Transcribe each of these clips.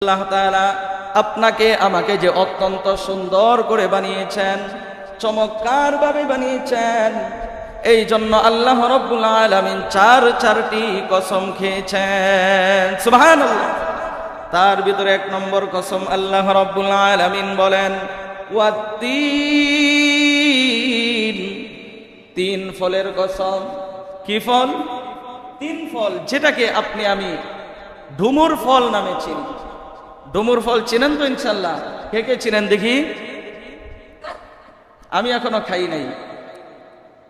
আল্লাহ তাআলা আপনাকে আমাকে যে অত্যন্ত সুন্দর করে বানিয়েছেন, চমৎকার ভাবে বানিয়েছেন, এই জন্য আল্লাহ রাব্বুল আলামিন চারটি কসম খেয়েছেন। সুবহানাল্লাহ। তার ভিতরে এক নম্বর কসম আল্লাহ রাব্বুল আলামিন বলেন ওয়াত্তিন, তিন ফলের কসম। কি ফল? তিন ফল, যেটাকে আপনি আমি ডুমুর ফল নামে চিনি। ডুমুর ফল চিনেন তো ইনশাল্লাহ? কে কে চিনেন দেখি? আমি এখনো খাই নাই।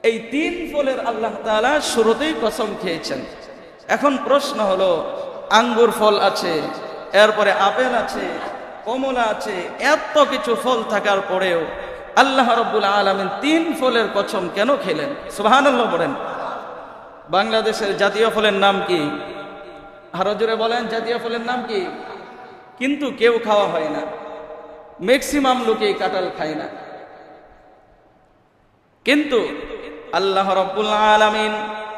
এই তিন ফলের আল্লাহ তাআলা শুরুতেই কসম খেয়েছেন। এখন প্রশ্ন হলো, আঙ্গুর ফল আছে, এরপরে আপেল আছে, কমলা আছে, এত কিছু ফল থাকার পরেও আল্লাহ রাব্বুল আলামিন তিন ফলের কসম কেন খেলেন? সুবহানাল্লাহ বলেন। বাংলাদেশের জাতীয় ফলের নাম কি? আরো জোরে বলেন, জাতীয় ফলের নাম কি? কিন্তু কেউ খাওয়া হয় না, ম্যাক্সিমাম লোকেই কাঁঠাল খায় না। কিন্তু আল্লাহ রাব্বুল আলামিন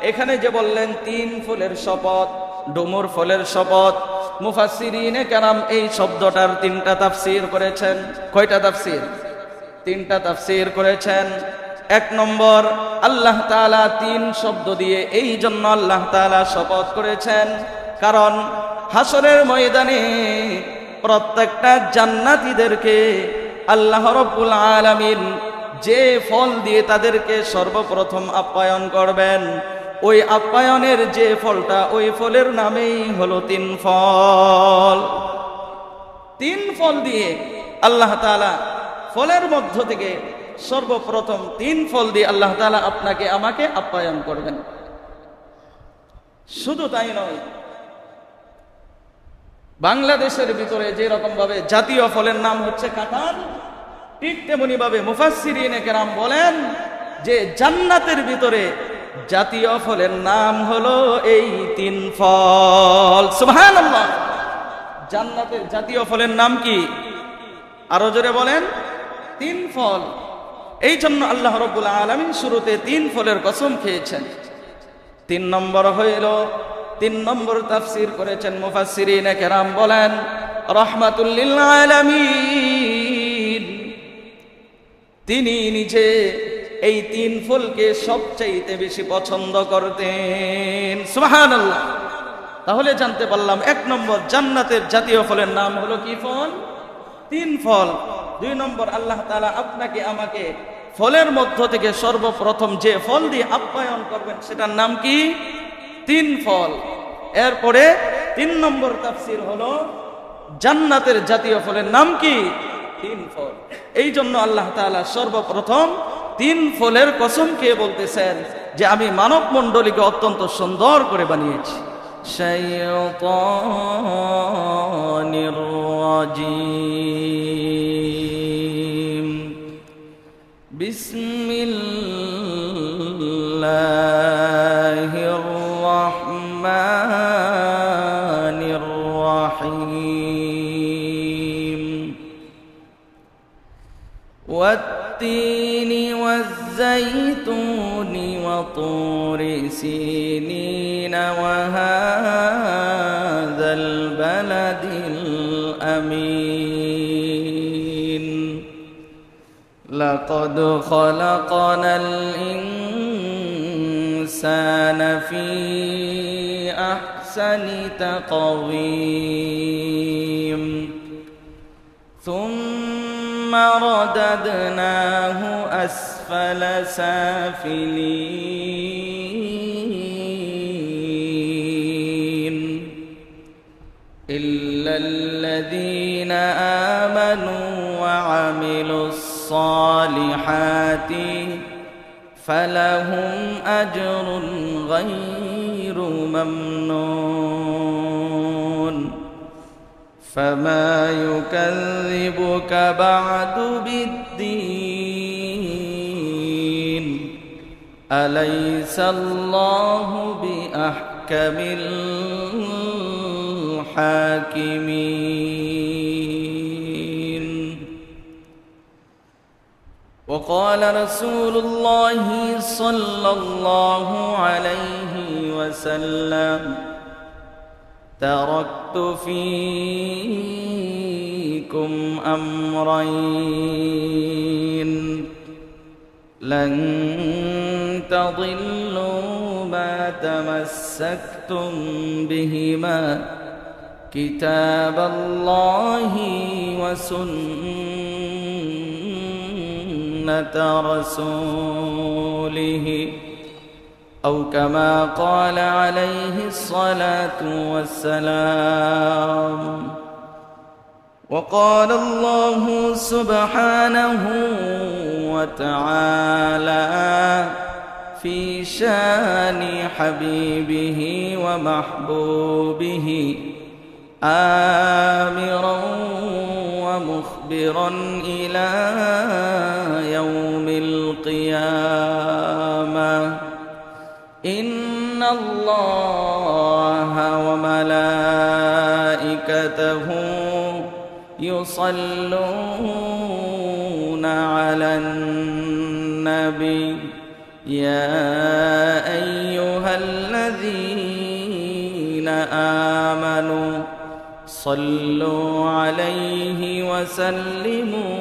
এখানে যে বললেন তিন ফলের শপথ, ডুমুর ফলের শপথ, মুফাসসিরিনে কেরাম এই শব্দটার তিনটা তাফসীর করেছেন। কয়টা তাফসীর? তিনটা তাফসীর করেছেন। এক নম্বর, আল্লাহ তাআলা তিন শব্দ দিয়ে এই জন্য আল্লাহ তাআলা শপথ করেছেন, কারণ হাসরের ময়দানে প্রত্যেকটা জান্নাতীদেরকে আল্লাহ রাব্বুল আলামিন যে ফল দিয়ে তাদেরকে সর্বপ্রথম আপ্যায়ন করবেন, ওই আপ্যায়নের যে ফলটা, ওই ফলের নামেই হলো তিন ফল। তিন ফল দিয়ে আল্লাহ তাআলা, ফলের মধ্য থেকে সর্বপ্রথম তিন ফল দিয়ে আল্লাহ তাআলা আপনাকে আমাকে আপ্যায়ন করবেন। শুধু তাই নয়, বাংলাদেশের ভিতরে যে রকম ভাবে জাতীয় ফলের নাম হচ্ছে কাঁঠাল, ঠিক তেমনি ভাবে মুফাসসিরিনে কেরাম বলেন যে জান্নাতের ভিতরে জাতীয় ফলের নাম হলো এই তিন ফল। সুবহানাল্লাহ। জান্নাতের জাতীয় ফলের নাম কি? আরো জোরে বলেন, তিন ফল। এই জন্য আল্লাহ রাব্বুল আলামিন শুরুতে তিন ফলের কসম খেয়েছেন। তিন নম্বর হইল, তিন নম্বর তাফসীর করেছেন মুফাসসিরিনে কেরাম বলেন রাহমাতুল লিল আলামিন, তিনি নিজে এই তিন ফলকে সবচাইতে বেশি পছন্দ করতেন। সুবহানাল্লাহ। তাহলে জানতে পারলাম, এক নম্বর, জান্নাতের জাতীয় ফলের নাম হলো কি ফল? তিন ফল। দুই নম্বর, আল্লাহ তাআলা আপনাকে আমাকে ফলের মধ্য থেকে সর্বপ্রথম যে ফল দিয়ে আপ্যায়ন করবেন সেটার নাম কি? তিন ফল। এরপরে তিন নম্বর তাফসীর হলো জান্নাতের জাতীয় ফলের নাম কি? তিন ফল। এই জন্য আল্লাহ তাআলা সর্বপ্রথম তিন ফলের কসম খেয়ে বলতেছেন যে আমি মানব মণ্ডলীকে অত্যন্ত সুন্দর করে বানিয়েছি। শাইতানির রাজিম, বিসমিল্লাহির রাহমানির রাহিম, ওয়াত-তিনি ওয়াজ-যাইতুনি ওয়া-তুরি সিনিন ওয়া হাযাল বালাদিল আমিন, লাকাদ খালাকনাল ইনসানা ফী আহসানি তাকওয়িম, সুম্মা রাদাদনাহু আসফালা সাফিলিন, ইল্লাল্লাযীনা আমানু ওয়া আমিলুস সালিহাতি ফালাহুম আজরুন গায়রু মামনুন, ফামা ইউকাযযিবুকা বা'দু বিদ্দীন, আলাইসাল্লাহু বিআহকামিল হাকিমিন। وقال رسول الله صلى الله عليه وسلم تركت فيكم أمرين لن تضلوا ما تمسكتم بهما كتاب الله وسنة رسوله أو كما قال عليه الصلاة والسلام. وقال الله سبحانه وتعالى في شان حبيبه ومحبوبه آمرا ومخبرا إلى يوم القيامة إن الله وملائكته يصلون على النبي يا أيها الذين آمنوا صلوا عليه وسلموا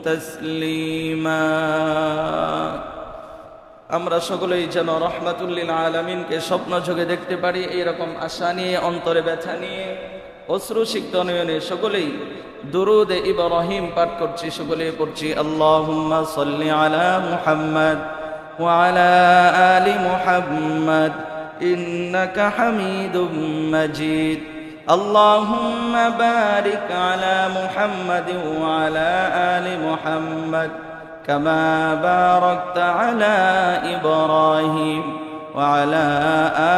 تسليما. আমরা সকলেই যেন রাহমাতুল লিল আলামিনকে স্বপ্ন যোগে দেখতে পারি, এইরকম আশা নিয়ে, অন্তরে ব্যথা নিয়ে, অশ্রুসিক্ত নয়নে সকলেই দুরূদে ইব্রাহিম পাঠ করছি, সকলেই পড়ছি আল্লাহুম্মা সাল্লি আলা মুহাম্মাদ ওয়া আলা আলি মুহাম্মাদ ইন্নাকা হামিদুম মাজিদ। আল্লাহুম্মা বারিক আলা মুহাম্মাদ ওয়া আলা আলি মুহাম্মাদ كما باركت على إبراهيم وعلى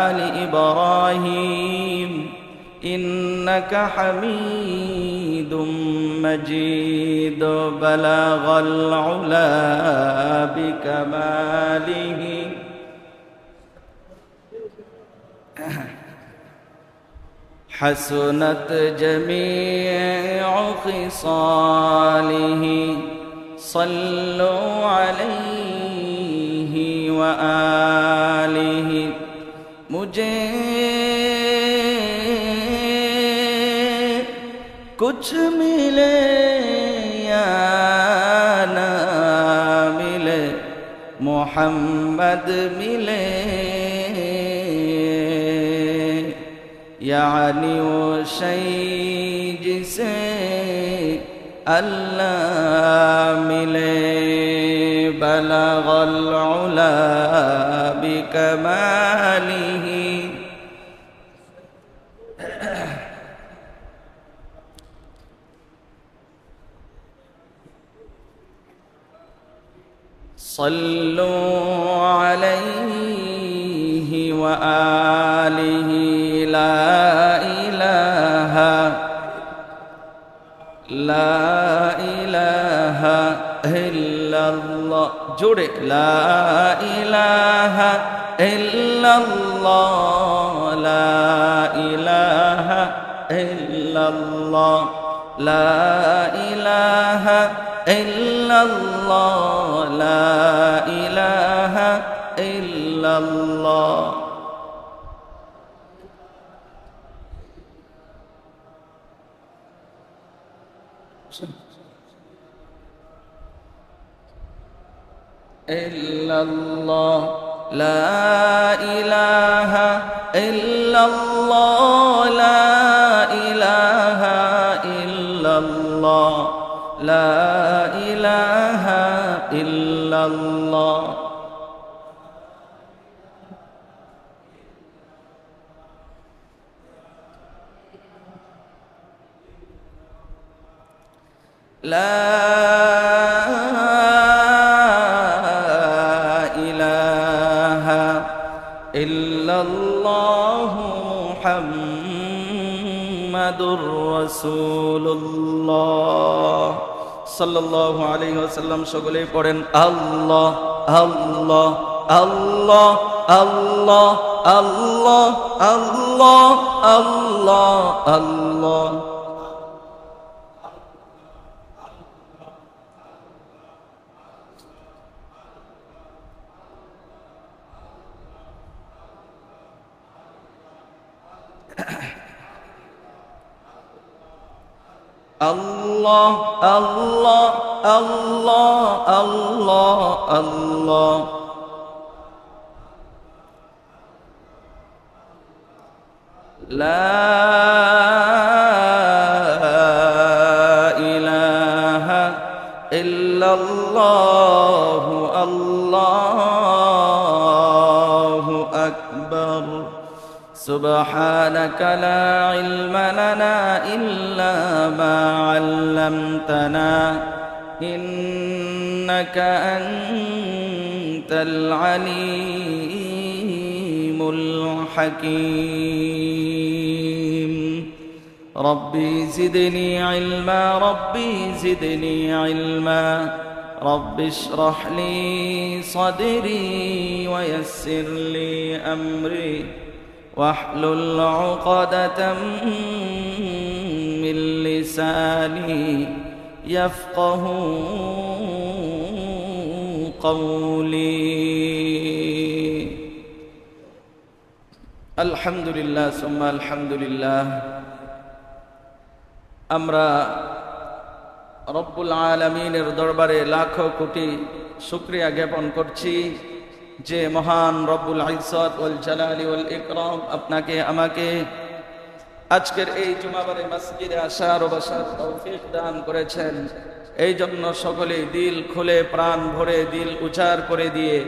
آل إبراهيم إنك حميد مجيد. بلغ العلا بكماله حسنت جميع خصاله صلوا عليه وآله. मुझे कुछ मिले या ना मिले मोहम्मद मिले, यानी वो शई जिसे अल्लाह मिले। बलगल उला बिकमालिही सल्लु अलैहि व आलिहि। ला इलाहा इल्लल्लाह, जोड़े ला इलाहा इल्लल्लाह, ला इलाहा इल्लल्लाह, ला इलाहा इल्लल्लाह, ला इलाहा इल्लल्लाह। इल्लल्लाह, ला इलाहा इल्लल्लाह, ला इलाहा इल्लल्लाह, ला इलाहा इल्लल्लाह। لا إله إلا الله محمد رسول الله صلى الله عليه وسلم। সকলে পড়েন আল্লাহ আল্লাহ আল্লাহ আল্লাহ আল্লাহ আল্লাহ আল্লাহ আল্লাহ। আল্লাহ আল্লাহ আল্লাহ আল্লাহ আল্লাহ লা ইলাহা ইল্লাল্লাহু আল্লাহু আকবার سبحانك لا علم لنا إلا ما علمتنا إنك أنت العليم الحكيم ربي زدني علما ربي زدني علما رب اشرح لي صدري ويسر لي أمري واحلل عقدة من لساني يفقه قولي الحمد لله ثم الحمد لله আমরা রব্বুল আলামিনের দরবারে লাখো কোটি শুকরিয়া জ্ঞাপন করছি যে মহান রব্বুল ইজ্জত ওয়াল জালালি ওয়াল ইকরাম আপনাকে আমাকে আজকের এই জুমাবারে মসজিদে আসার ও বসার তৌফিক দান করেছেন। এই জন্য সকলে দিল খুলে প্রাণ ভরে দিল উজাড় করে দিয়ে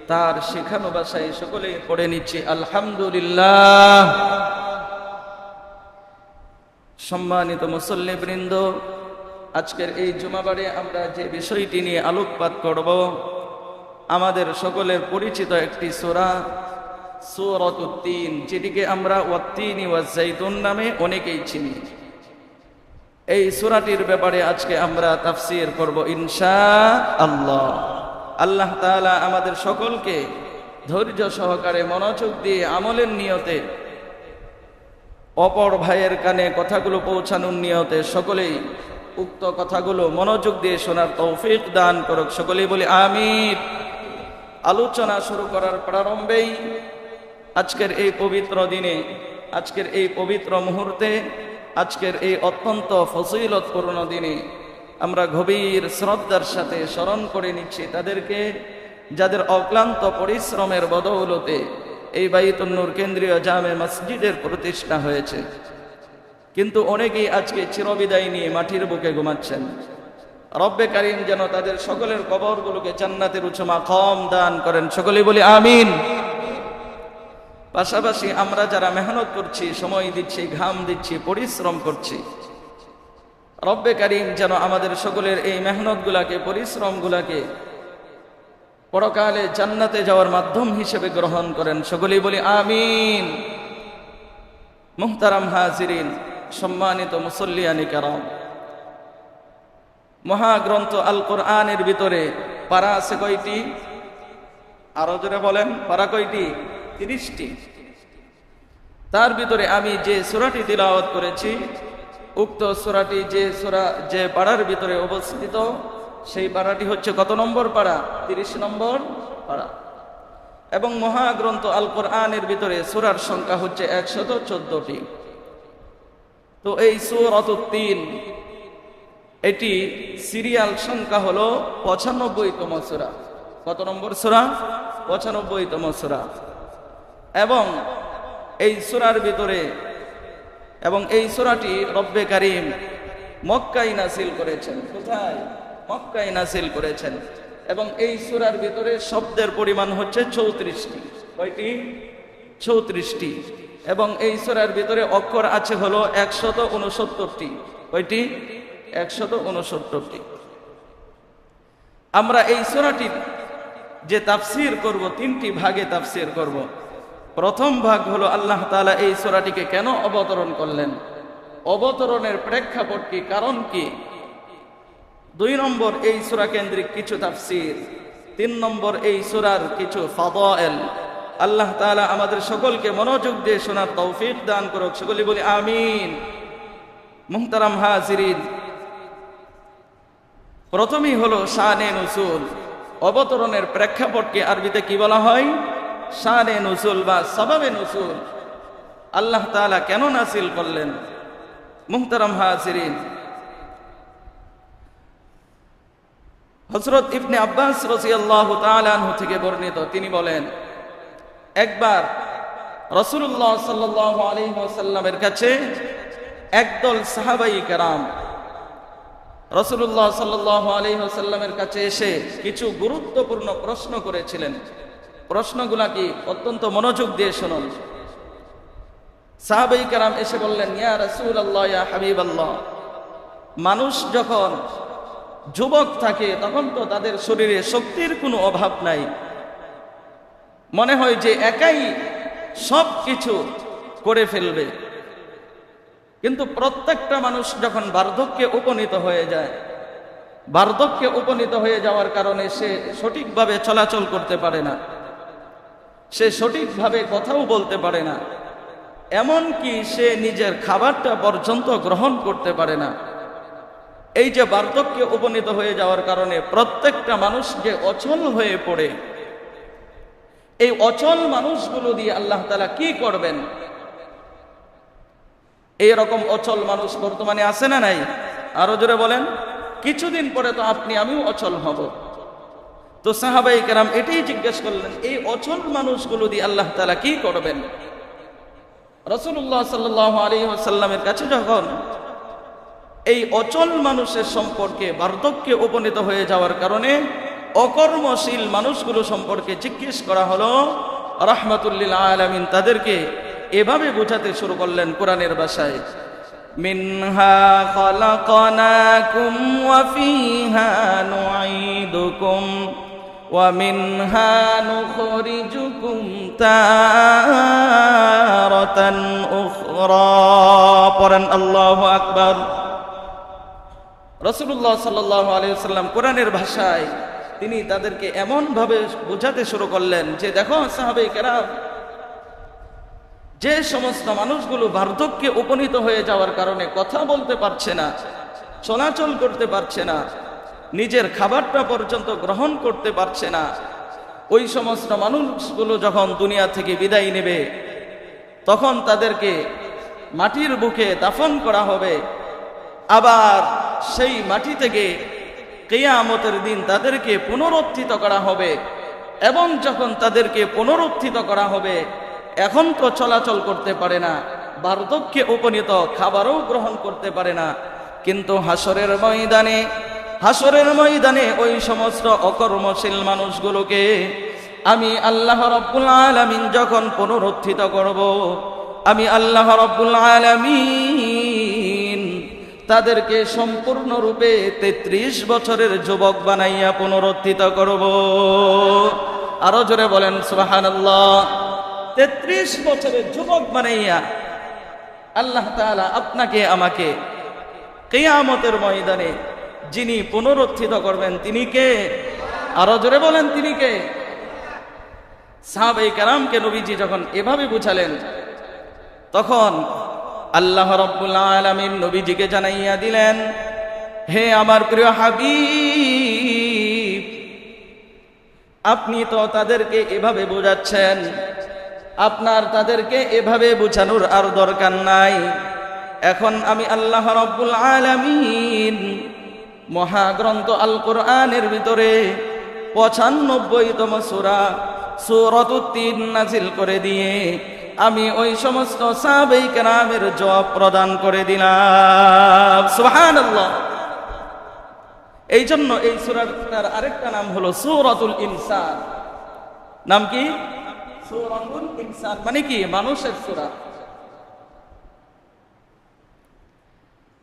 তার শেখানো ভাষায় সকলে পড়ে নিচ্ছি আলহামদুলিল্লাহ। সম্মানিত মুসল্লিবৃন্দ, আজকের এই জুমাবারে আমরা যে বিষয়টি নিয়ে আলোকপাত করব, আমাদের সকলের পরিচিত একটি সূরা সূরাতুত তিন, যেটিকে আমরা ওয়াত-তিনি ওয়াজ-জাইতুন নামে অনেকেই চিনি। এই সূরাটির ব্যাপারে আজকে আমরা তাফসীর করব ইনশাআল্লাহ। আল্লাহ তাআলা আমাদের সকলকে ধৈর্য সহকারে মনোযোগ দিয়ে আমলের নিয়তে, অপর ভাইয়ের কানে কথাগুলো পৌঁছানোর নিয়তে সকলেই উক্ত কথাগুলো মনোযোগ দিয়ে শোনার তৌফিক দান করুক। সকলেই বলি আমিন। আলোচনা শুরু করার প্রারম্ভেই আজকের এই পবিত্র দিনে, আজকের এই পবিত্র মুহূর্তে, আজকের এই অত্যন্ত ফজিলতপূর্ণ দিনে আমরা গভীর শ্রদ্ধার সাথে স্মরণ করে নিচ্ছি তাদেরকে যাদের অক্লান্ত পরিশ্রমের বদৌলতে এই বাইতুন নূর কেন্দ্রীয় জামে মসজিদের প্রতিষ্ঠা হয়েছে। কিন্তু অনেকেই আজকে চিরবিদায় নিয়ে মাটির বুকে ঘুমাচ্ছেন। রব্বে কারীম যেন তাদের সকলের কবরগুলোকে জান্নাতের উচ্চ মাকাম দান করেন। সকলেই বলি আমিন। পাশাপাশি আমরা যারা মেহনত করছি, সময় দিচ্ছি, ঘাম দিচ্ছি, পরিশ্রম করছি, রব্বে কারীম যেন আমাদের সকলের এই মেহনতগুলাকে, পরিশ্রমগুলাকে পরকালে জান্নাতে যাওয়ার মাধ্যম হিসেবে গ্রহণ করেন। সকলেই বলি আমিন। মুহতারাম হাজিরিন, সম্মানিত মুসল্লিয়ানি কেরাম, মহাগ্রন্থ আল কোরআনের ভিতরে পারা আছে কয়টি? আরো জোরে বলেন, পারা কয়টি? 30টি। তার ভিতরে আমি যে সূরাটি তিলাওয়াত করেছি, উক্ত সূরাটি যে পাড়ার ভিতরে অবস্থিত, সেই পাড়াটি হচ্ছে কত নম্বর পাড়া? 30 নম্বর পাড়া। এবং মহাগ্রন্থ আল কোরআনের ভিতরে সূরার সংখ্যা হচ্ছে 114টি। তো এই সূরাতুত তিন, এটি সিরিয়াল সংখ্যা হলো 95তম সূরা। কত নম্বর সূরা? 95তম সূরা। এবং এই সূরার ভিতরে, এবং এই সূরাটি রব্বে কারীম মক্কায় নাযিল করেছেন। কোথায়? মক্কায় নাযিল করেছেন। এবং এই সূরার ভিতরে শব্দের পরিমাণ হচ্ছে 34টি। কয়টি? 34টি। এবং এই সূরার ভিতরে অক্ষর আছে হলো 169টি। কয়টি? 169টি। আমরা এই সূরাটির যে তাফসীর করব, 3টি ভাগে তাফসীর করব। প্রথম ভাগ হলো আল্লাহ তাআলা এই সূরাটিকে কেন অবতরণ করলেন, অবতরণের প্রেক্ষাপট কি, কারণ কি। 2 নম্বর এই সূরা কেন্দ্রিক কিছু তাফসীর। 3 নম্বর এই সূরার কিছু ফাদায়েল। আল্লাহ তাআলা আমাদের সকলকে মনোযোগ দিয়ে শোনার তৌফিক দান করুক। সকলে বলি আমিন। মুহতারাম হাজিরিন, প্রথমেই হলো শানে নুজুল। অবতরণের প্রেক্ষাপটকে আরবিতে কি বলা হয়? শানে নুজুল বা সাবাবে নুজুল। আল্লাহ তাআলা কেন নাযিল করলেন? মুহতারাম হাজিরিন, হযরত ইবনে আব্বাস রাদিয়াল্লাহু তাআলা আনহু থেকে বর্ণিত, তিনি বলেন, একবার রাসূলুল্লাহ সাল্লাল্লাহু আলাইহি ওয়াসাল্লামের কাছে একদল সাহাবায়ে কেরাম রাসূলুল্লাহ সাল্লাল্লাহু আলাইহি ওয়াসাল্লামের কাছে এসে কিছু গুরুত্বপূর্ণ প্রশ্ন করেছিলেন। প্রশ্নগুলা কি অত্যন্ত মনোযোগ দিয়ে শুনুন। সাহাবায়ে কেরাম এসে বললেন, ইয়া রাসূলুল্লাহ, ইয়া হাবিবাল্লাহ, মানুষ যখন যুবক থাকে তখন তো তাদের শরীরে শক্তির কোনো অভাব নাই, মনে হয় যে একাই সব কিছু করে ফেলবে। কিন্তু প্রত্যেকটা মানুষ যখন বার্ধক্যে উপনীত হয়ে যায়, বার্ধক্যে উপনীত হয়ে যাওয়ার কারণে সে সঠিকভাবে চলাচল করতে পারে না, সে সঠিকভাবে কথাও বলতে পারে না, এমনকি সে নিজের খাবারটা পর্যন্ত গ্রহণ করতে পারে না। এই যে বার্ধক্যে উপনীত হয়ে যাওয়ার কারণে প্রত্যেকটা মানুষ যে অচল হয়ে পড়ে, এই অচল মানুষগুলো দিয়ে আল্লাহ তাআলা কি করবেন? এই রকম অচল মানুষ বর্তমানে আছে না নাই? আরো জোরে বলেন। কিছুদিন পরে তো আপনি আমিও অচল হব। তো সাহাবায়ে কেরাম এটাই জিজ্ঞেস করলেন, এই অচল মানুষগুলো দিয়ে আল্লাহ তাআলা কি করবেন? রাসূলুল্লাহ সাল্লাল্লাহু আলাইহি ওয়াসাল্লামের কাছে যখন এই অচল মানুষের সম্পর্কে, বার্ধক্যে উপনীত হয়ে যাওয়ার কারণে অকর্মশীল মানুষগুলো সম্পর্কে জিজ্ঞেস করা হলো, রাহমাতুল লিল আলামিন তাদেরকে এভাবে বোঝাতে শুরু করলেন কোরআনের ভাষায়, মিনহা খালাকনাকুম ওয়া ফিহা নুঈদুকুম ওয়া মিনহা নুখরিজুকুম তারাতান উখরা। পড়েন আল্লাহু আকবার। রাসূলুল্লাহ সাল্লাল্লাহু আলাইহি ওয়াসাল্লাম কোরআনের ভাষায় তিনি তাদেরকে এমন ভাবে বোঝাতে শুরু করলেন যে, দেখো সাহাবায়ে কেরাম, যে সমস্ত মানুষগুলো বার্ধক্যে উপনীত হয়ে যাওয়ার কারণে কথা বলতে পারছে না, চলাচল করতে পারছে না, নিজের খাবারটা পর্যন্ত গ্রহণ করতে পারছে না, ওই সমস্ত মানুষগুলো যখন দুনিয়া থেকে বিদায় নেবে তখন তাদেরকে মাটির বুকে দাফন করা হবে। আবার সেই মাটি থেকে কিয়ামতের দিন তাদেরকে পুনরুত্থিত করা হবে। এবং যখন তাদেরকে পুনরুত্থিত করা হবে, এখন তো চলাচল করতে পারে না, বার্ধক্যে উপনীত, খাবারও গ্রহণ করতে পারে না, কিন্তু হাসরের ময়দানে ওই সমস্ত অকর্মশীল মানুষগুলোকে আমি আল্লাহ রাব্বুল আলামিন যখন পুনরুত্থিত করব, আমি আল্লাহ রাব্বুল আলামিন তাদেরকে সম্পূর্ণরূপে 33 বছরের যুবক বানাইয়া পুনরুত্থিত করব। আরো জোরে বলেন সুবহানাল্লাহ। 33 বছরের যুবক বানাইয়া আল্লাহ তাআলা আপনাকে আমাকে কিয়ামতের ময়দানে যিনি পুনরুত্থিত করবেন তিনি কে? আরো জোরে বলেন, তিনি কে? সাহাবায়ে কেরামকে নবীজি যখন এভাবে বুঝালেন, তখন আল্লাহ রাব্বুল আলামিন নবীজিকে জানাইয়া দিলেন, হে আমার প্রিয় হাবিব, আপনি তো তাদেরকে এভাবে বোঝাচ্ছেন, আপনার তাদেরকে এভাবে বোঝানোর আর দরকার নাই। এখন আমি আল্লাহ রাব্বুল আলামিন মহাগ্রন্থ আল কোরআনের ভিতরে 95তম সূরা সূরাতুত তিন নাজিল করে দিয়ে আমি ওই সমস্ত সাহাবায়ে কেরামের জবাব প্রদান করে দিলাম। সুবহানাল্লাহ। এই জন্য এই সূরাটার আরেকটা নাম হলো সূরাতুল ইনসান। নাম কি? সূরাতুল ইনসান, মানে কি? মানুষের সূরা।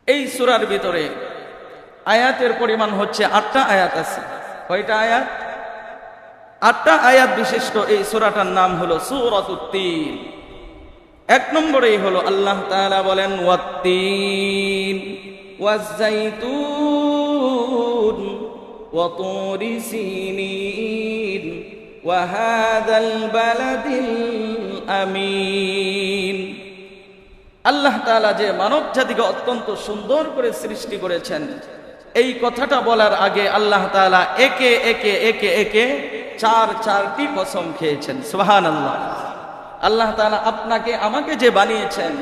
এই সূরার ভিতরে আয়াতের পরিমাণ হচ্ছে 8টা আয়াত আছে। কয়টা আয়াত? 8টা আয়াত বিশিষ্ট এই সূরাটার নাম হলো সূরাতুত তিন। 1 নম্বরেই হলো আল্লাহ তাআলা বলেন, ওয়াত-তিন ওয়াজ-যাইতুন ওয়া তুরি সিনিন ওয়া হাযাল বালাদিল আমিন। আল্লাহ তাআলা যে মানব জাতিকে অত্যন্ত সুন্দর করে সৃষ্টি করেছেন, এই কথাটা বলার আগে আল্লাহ তাআলা একে একে 4টি কসম খেয়েছেন। সুবহানাল্লাহ। আল্লাহ তাআলা আপনাকে আমাকে যে বানিয়েছেন,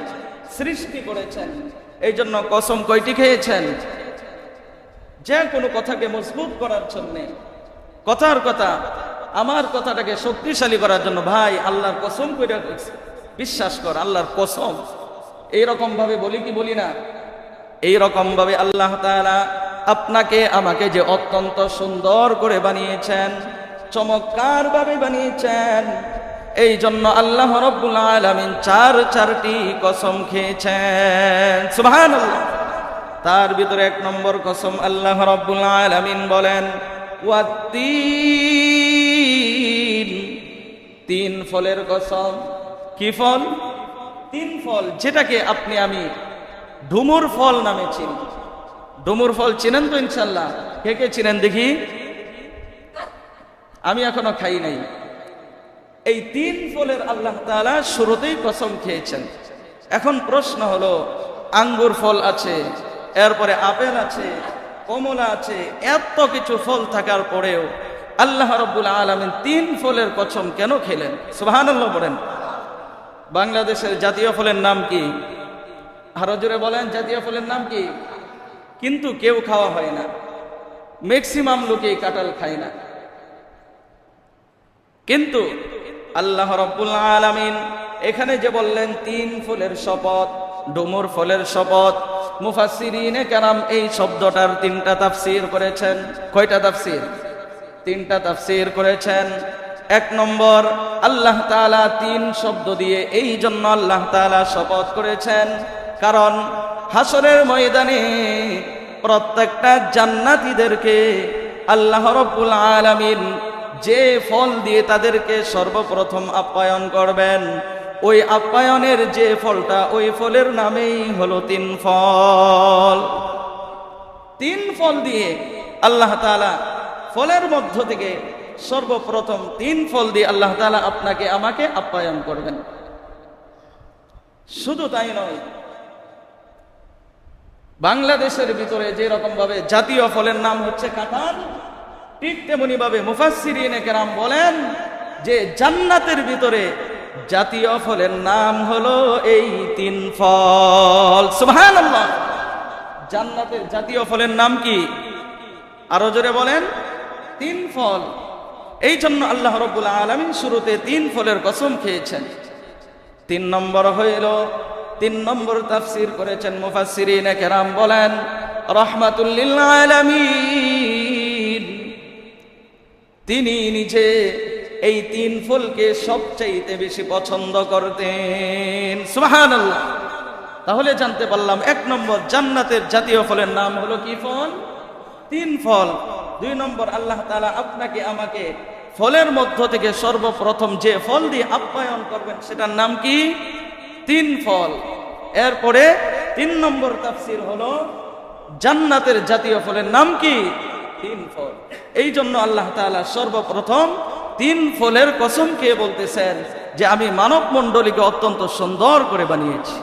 সৃষ্টি করেছেন, এই জন্য কসম কয়টি খেয়েছেন? যে কোনো কথাকে মজবুত করার জন্য, কথার কথা আমার কথাটাকে শক্তিশালী করার জন্য, ভাই আল্লাহর কসম করে বিশ্বাস কর, আল্লাহর কসম, এইরকম ভাবে বলি কি বলি না? এইরকম ভাবে আল্লাহ তাআলা আপনাকে আমাকে যে অত্যন্ত সুন্দর করে বানিয়েছেন, চমৎকার ভাবে বানিয়েছেন, এই জন্য আল্লাহ রাব্বুল আলামিন চারটি কসম খেয়েছেন। সুবহানাল্লাহ। তার ভিতরে এক নম্বর কসম আল্লাহ রাব্বুল আলামিন বলেন ওয়াত্তিন, তিন ফলের কসম। কি ফল? তিন ফল, যেটাকে আপনি আমি ডুমুর ফল নামে চিনি। ডুমুর ফল চিনেন তো ইনশাল্লাহ? কে কে চিনেন দেখি? আমি এখনো খাই নাই। এই তিন ফলের আল্লাহ তাআলা শুরুতেই কসম খেয়েছেন। এখন প্রশ্ন হলো, আঙ্গুর ফল আছে, এরপরে আপেল আছে, কমলা আছে, এত কিছু ফল থাকার পরেও আল্লাহ রাব্বুল আলামিন তিন ফলের কসম কেন খেলেন? সুবহানাল্লাহ বলেন। বাংলাদেশের জাতীয় ফলের নাম কি? আরো জোরে বলেন, জাতীয় ফলের নাম কি? কিন্তু কেউ খাওয়া হয় না, ম্যাক্সিমাম লোকেই কাঁঠাল খায় না। কিন্তু আল্লাহ রাব্বুল আলামিন এখানে যে বললেন তিন ফলের শপথ, ডুমুর ফলের শপথ, মুফাসসিরিনে কেরাম এই শব্দটার তিনটা তাফসীর করেছেন। কয়টা তাফসীর? তিনটা তাফসীর করেছেন। এক নম্বর, আল্লাহ তাআলা তিন শব্দ দিয়ে এই জন্য আল্লাহ তাআলা শপথ করেছেন, কারণ হাসরের ময়দানে প্রত্যেকটা জান্নাতীদেরকে আল্লাহ রাব্বুল আলামিন যে ফল দিয়ে তাদেরকে সর্বপ্রথম আপ্যায়ন করবেন, ওই আপ্যায়নের যে ফলটা, ওই ফলের নামেই হলো তিন ফল। তিন ফল দিয়ে আল্লাহ তাআলা, ফলের মধ্য থেকে সর্বপ্রথম তিন ফল দিয়ে আল্লাহ তাআলা আপনাকে আমাকে আপ্যায়ন করবেন। শুধু তাই নয়, বাংলাদেশের ভিতরে যে রকম ভাবে জাতীয় ফলের নাম হচ্ছে কাঁঠাল, ঠিক তেমনি ভাবে মুফাসসিরিনে কেরাম বলেন যে জান্নাতের ভিতরে জাতীয় ফলের নাম হলো এই তিন ফল। সুবহানাল্লাহ। জান্নাতের জাতীয় ফলের নাম কি? আরো জোরে বলেন, তিন ফল। এই জন্য আল্লাহ রাব্বুল আলামিন শুরুতে তিন ফলের কসম খেয়েছেন। তিন নম্বর হইল, তিন নম্বর তাফসীর করেছেন মুফাসসিরিনে কেরাম বলেন রাহমাতুল লিল আলামিন, তিনি নিজে এই তিন ফলকে সবচাইতে বেশি পছন্দ করতেন। সুবহানাল্লাহ। তাহলে জানতে পারলাম, এক নম্বর, জান্নাতের জাতীয় ফলের নাম হলো কি ফল? তিন ফল। দুই নম্বর, আল্লাহ তাআলা আপনাকে আমাকে ফলের মধ্য থেকে সর্বপ্রথম যে ফল দিয়ে আপ্যায়ন করবেন সেটার নাম কি? তিন ফল। এরপরে তিন নম্বর তাফসীর হলো জান্নাতের জাতীয় ফলের নাম কি? তিন ফল। এই জন্য আল্লাহ তাআলা সর্বপ্রথম তিন ফলের কসম খেয়ে বলতেছেন যে আমি মানব মণ্ডলীকে অত্যন্ত সুন্দর করে বানিয়েছি।